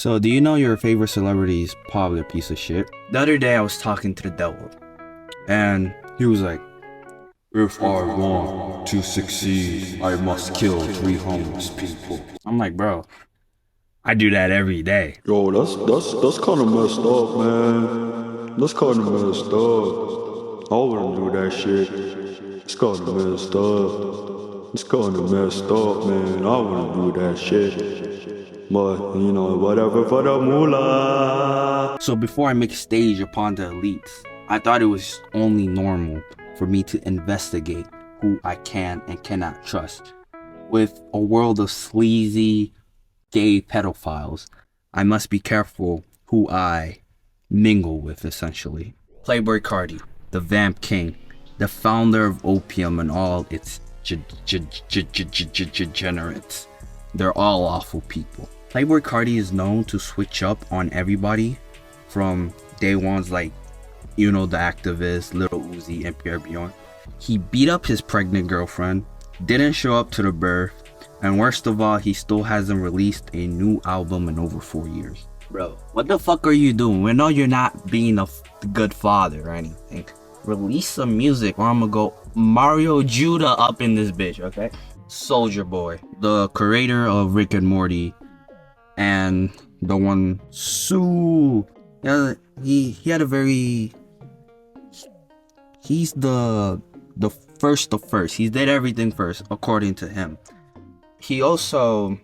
So, do you know your favorite celebrity is probably a piece of shit? The other day I was talking to the devil, and he was like, "If I want to succeed, I must kill 3 homeless people." I'm like, bro, I do that every day. Yo, that's kind of messed up, man. That's kind of messed up. I wouldn't do that shit. It's kind of messed up. It's kind of messed up, man. I wouldn't do that shit. But, you know, whatever for the moolah. So before I make stage upon the elites, I thought it was only normal for me to investigate who I can and cannot trust. With a world of sleazy, gay pedophiles, I must be careful who I mingle with, essentially. Playboy Carti, the Vamp King, the founder of opium and all its degenerates. They're all awful people. Playboy Carti is known to switch up on everybody from day ones like, you know, the activist, Lil Uzi and Pierre Bjorn. He beat up his pregnant girlfriend, didn't show up to the birth, and worst of all, he still hasn't released a new album in over 4 years. Bro, what the fuck are you doing? We know you're not being a good father or anything. Release some music or I'm gonna go Mario Judah up in this bitch, okay? Soldier Boy, the creator of Rick and Morty, and the one Sue. Yeah, he had a very. He's the first of first. He did everything first, according to him. He also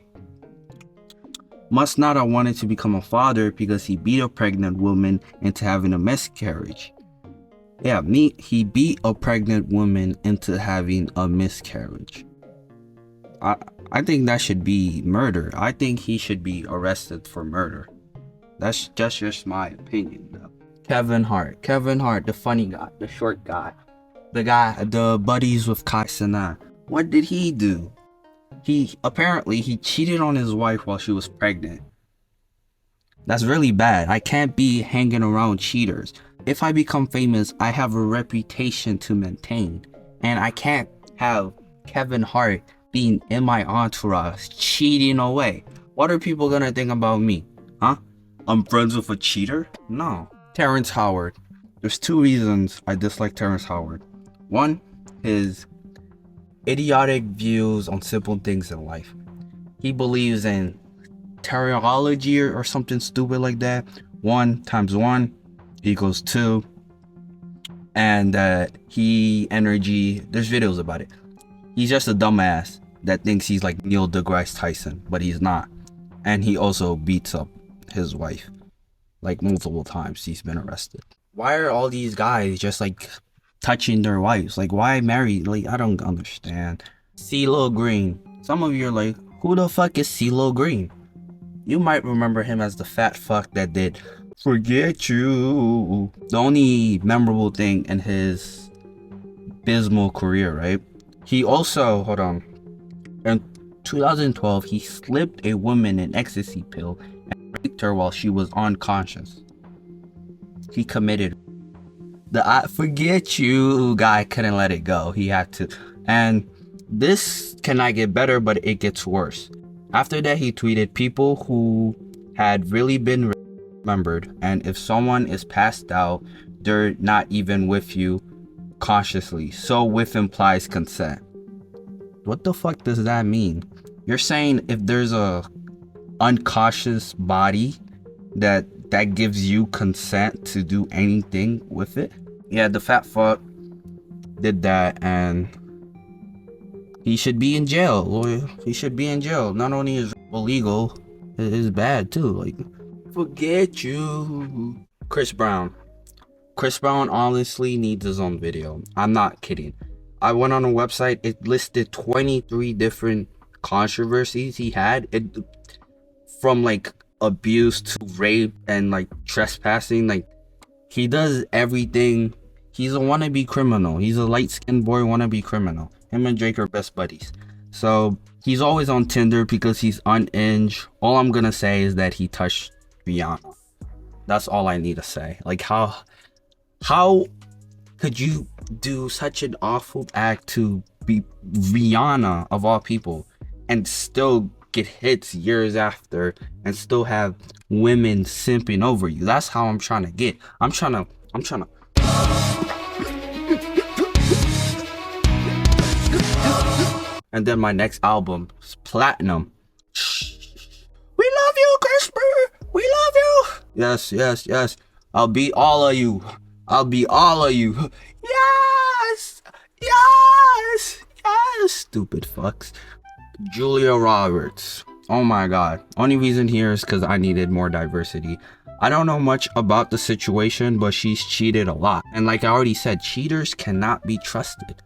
must not have wanted to become a father because he beat a pregnant woman into having a miscarriage. Yeah, he beat a pregnant woman into having a miscarriage. I think that should be murder. I think he should be arrested for murder. That's just my opinion, though. Kevin Hart, the funny guy, the short guy, the buddies with Kai Cenat. What did he do? He cheated on his wife while she was pregnant. That's really bad. I can't be hanging around cheaters. If I become famous, I have a reputation to maintain, and I can't have Kevin Hart being in my entourage cheating away. What are people gonna think about me? Huh? I'm friends with a cheater? No. Terrence Howard. There's 2 reasons I dislike Terrence Howard. One, his idiotic views on simple things in life. He believes in teleology or something stupid like that. 1 times 1 equals 2. And there's videos about it. He's just a dumbass that thinks he's like Neil deGrasse Tyson, but he's not. And he also beats up his wife like multiple times. He's been arrested. Why are all these guys just like touching their wives? Like, why marry? Like, I don't understand. CeeLo Green. Some of you are like, who the fuck is CeeLo Green? You might remember him as the fat fuck that did Forget You. The only memorable thing in his abysmal career, right? He also, in 2012, he slipped a woman an ecstasy pill and raped her while she was unconscious. He committed. The I Forget You guy couldn't let it go. He had to. And this cannot get better, but it gets worse. After that, he tweeted, people who had really been remembered, and if someone is passed out, they're not even with you consciously. So with implies consent. What the fuck does that mean? You're saying if there's a unconscious body that gives you consent to do anything with it? Yeah, the fat fuck did that, and he should be in jail. He should be in jail. Not only is it illegal, it is bad too. Like, Forget You. Chris Brown honestly needs his own video. I'm not kidding. I went on a website, it listed 23 different controversies he had. From like abuse to rape and like trespassing. Like, he does everything. He's a wannabe criminal. He's a light-skinned boy wannabe criminal. Him and Drake are best buddies. So he's always on Tinder because he's unhinged. All I'm gonna say is that he touched Rihanna. That's all I need to say. Like, how could you do such an awful act to be Rihanna of all people and still get hits years after and still have women simping over you. That's how I'm trying to get. I'm trying to. And then my next album is platinum. We love you, Crisper. We love you. Yes, yes, yes. I'll be all of you. I'll be all of you. Yes, yes, yes. Stupid fucks. Julia Roberts. Oh my god. Only reason here is because I needed more diversity. I don't know much about the situation, but she's cheated a lot. And like I already said, cheaters cannot be trusted.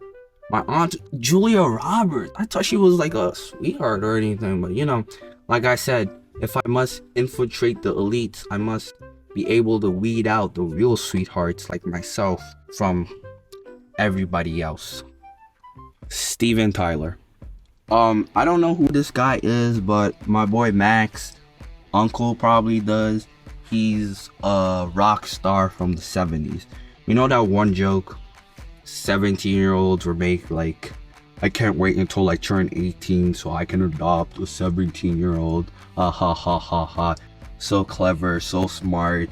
My aunt, Julia Roberts. I thought she was like a sweetheart or anything, but you know, like I said, if I must infiltrate the elites, I must be able to weed out the real sweethearts like myself from everybody else. Steven Tyler. I don't know who this guy is, but my boy Max, uncle probably does. He's a rock star from the 70s. You know that one joke 17-year-olds would make, like, I can't wait until I turn 18 so I can adopt a 17-year-old. Ha ha ha ha ha. So clever, so smart.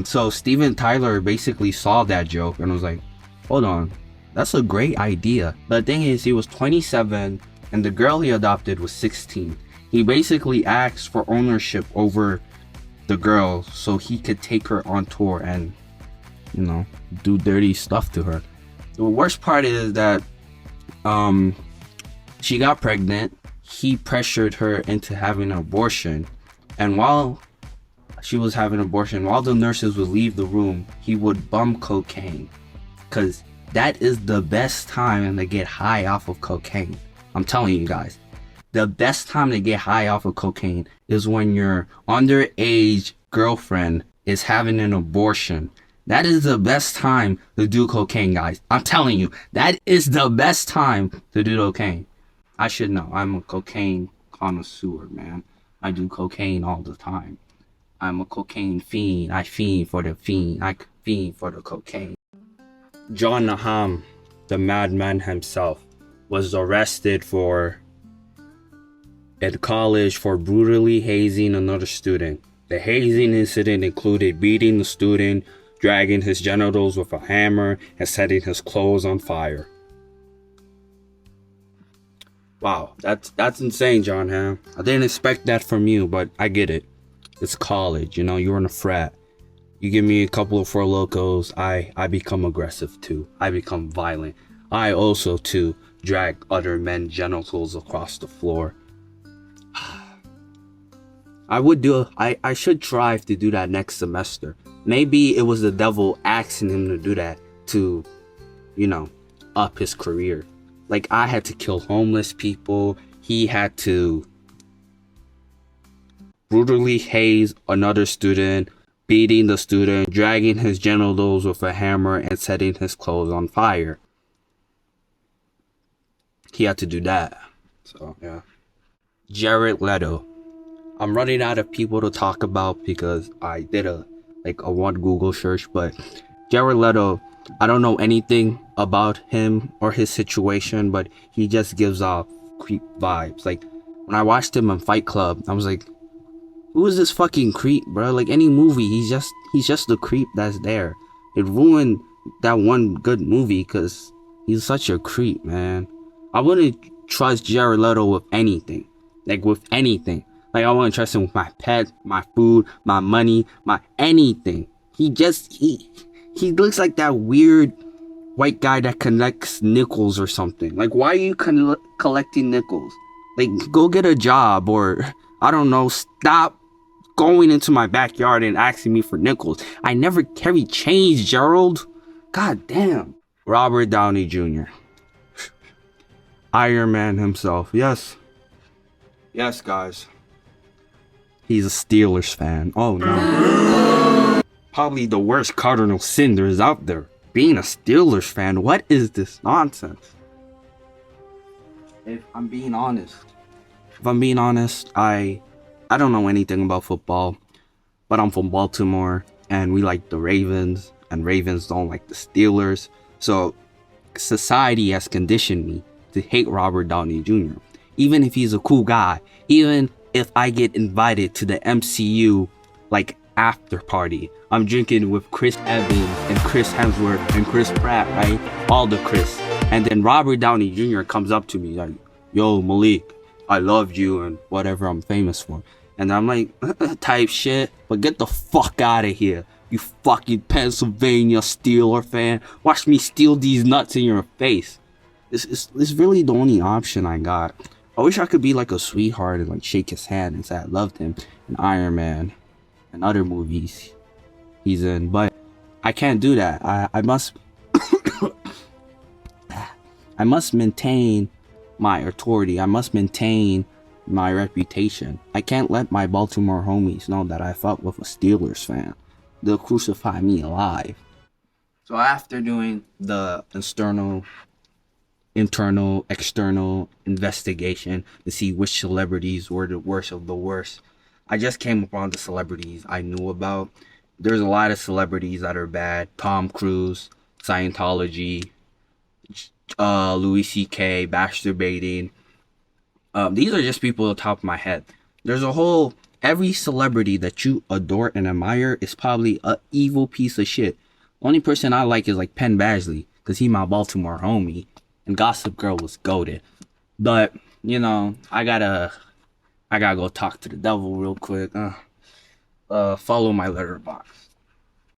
So Steven Tyler basically saw that joke and was like, hold on, that's a great idea. The thing is, he was 27 and the girl he adopted was 16. He basically asked for ownership over the girl so he could take her on tour and, you know, do dirty stuff to her. The worst part is that she got pregnant. He pressured her into having an abortion, and while she was having an abortion, while the nurses would leave the room, he would bum cocaine, because that is the best time to get high off of cocaine. I'm telling you guys, the best time to get high off of cocaine is when your underage girlfriend is having an abortion. That is the best time to do cocaine, guys. I'm telling you, that is the best time to do cocaine. I should know. I'm a cocaine connoisseur, man. I do cocaine all the time. I'm a cocaine fiend. I fiend for the fiend. I fiend for the cocaine. Jon Hamm, the madman himself, was arrested at college for brutally hazing another student. The hazing incident included beating the student, dragging his genitals with a hammer, and setting his clothes on fire. Wow, that's insane, Jon Hamm. I didn't expect that from you, but I get it. It's college, you know, you're in a frat. You give me a couple of Four Locos, I become aggressive too. I become violent. I also too drag other men's genitals across the floor. I should strive to do that next semester. Maybe it was the devil asking him to do that to, you know, up his career. Like, I had to kill homeless people. He had to brutally haze another student, beating the student, dragging his genitals with a hammer, and setting his clothes on fire. He had to do that. So, yeah. Jared Leto. I'm running out of people to talk about because I did a one Google search, but Jared Leto, I don't know anything about him or his situation, but he just gives off creep vibes. Like, when I watched him in Fight Club, I was like, who is this fucking creep, bro? Like, any movie, he's just the creep that's there. It ruined that one good movie because he's such a creep, man. I wouldn't trust Jared Leto with anything. Like, with anything. Like, I wouldn't trust him with my pet, my food, my money, my anything. He looks like that weird white guy that collects nickels or something. Like, why are you collecting nickels? Like, go get a job, or, I don't know, stop going into my backyard and asking me for nickels. I never carry change, Gerald. God damn. Robert Downey Jr. Iron Man himself. Yes. Yes, guys. He's a Steelers fan. Oh, no. Probably the worst cardinal sin there is out there. Being a Steelers fan. What is this nonsense? If I'm being honest, I don't know anything about football, but I'm from Baltimore, and we like the Ravens, and Ravens don't like the Steelers. So society has conditioned me to hate Robert Downey Jr. even if he's a cool guy, even if I get invited to the MCU like after party, I'm drinking with Chris Evans and Chris Hemsworth and Chris Pratt, right? All the Chris. And then Robert Downey Jr. comes up to me like, yo, Malik, I loved you and whatever I'm famous for. And I'm like, type shit, but get the fuck out of here, you fucking Pennsylvania Steeler fan. Watch me steal these nuts in your face. This is really the only option I got. I wish I could be like a sweetheart and like shake his hand and say I loved him in Iron Man and other movies he's in, but I can't do that. I must I must maintain my authority. I must maintain my reputation. I can't let my Baltimore homies know that I fuck with a Steelers fan. They'll crucify me alive. So after doing the internal, external investigation to see which celebrities were the worst of the worst, I just came upon the celebrities I knew about. There's a lot of celebrities that are bad. Tom Cruise, Scientology, Louis C.K., masturbating. These are just people on top of my head. There's a whole, every celebrity that you adore and admire is probably a evil piece of shit. Only person I like is like Penn Badgley, because he my Baltimore homie, and Gossip Girl was goated. But, you know, I gotta go talk to the devil real quick. Follow my letterbox.